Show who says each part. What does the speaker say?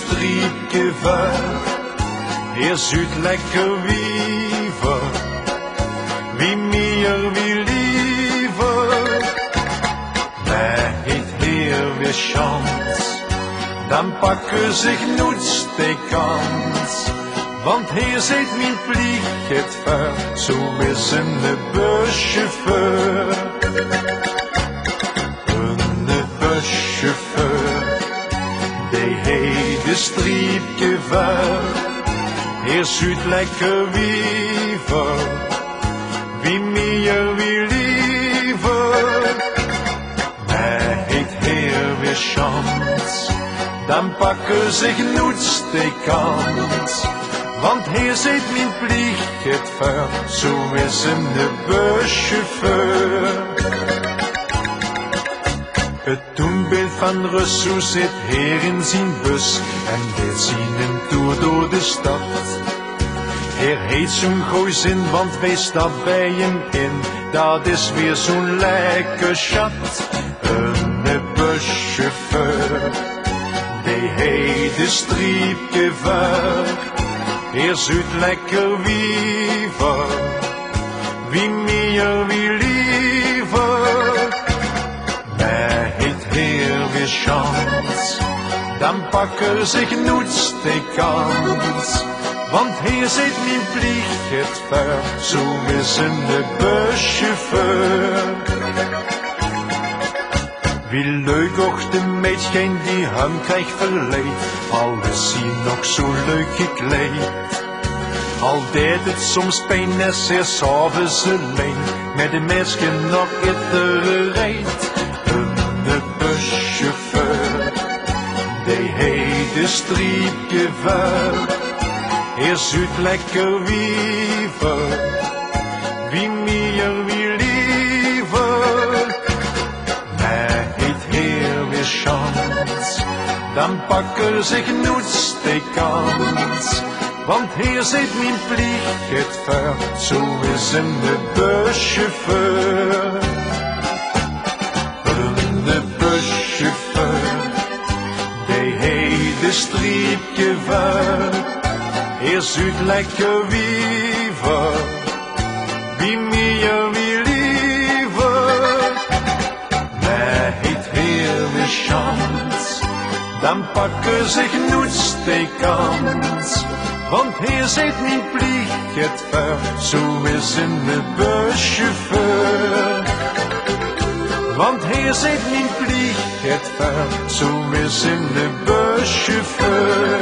Speaker 1: striepgevaar. Heer zuid lekker wiever, wie meer wie liever. Mij heeft Heer weer chance, dan pakken zich nooit de kans. Want Heer zet mijn plicht het ver, zo is een buschauffeur. Een buschauffeur, die heeft de striepgevaar. Heer zuid lekker wiever, wie meer wie liever. Mij heeft Heer weer chance, dan pakken zich nooit de kans. Want Heer zet mijn plicht het ver, zo is een buschauffeur. Het toenbeeld van Rousseau zit Heer in zijn bus en deed zien toer door de stad. Heer heet zo'n gooi zin, want wij stappen bij hem in, dat is weer zo'n lekker schat. Een buschauffeur, die heet de striepgevaar. Heer zuid lekker wiever, wie meer wie liever. Mij heeft Heer weer chance, dan pakken zich nooit de kans. Want Heer zet mijn plicht het ver, zo is een buschauffeur. Wie leuk och de meisje die hem krijgt verleid, al is hij nog zo leuk gekleed. Al deed het soms pijn als hij s'avonds alleen met de meisje nog iedere rijdt. Een buschauffeur, die heet de striepgevaar. Heer zuid lekker wiever, wie meer wie liever. Mij heeft Heer weer chance, dan pakken zich nooit de kans. Want Heer zet mijn plicht het ver, zo is een buschauffeur. Een buschauffeur, die heet de striepgevaar. Heer zuid lekker wiever, wie meer wie liever. Mij heeft Heer weer chance, dan pakken zich nooit de kans. Want Heer zet mijn plicht het ver, zo is een buschauffeur. Want Heer zet mijn plicht het ver, zo is een buschauffeur.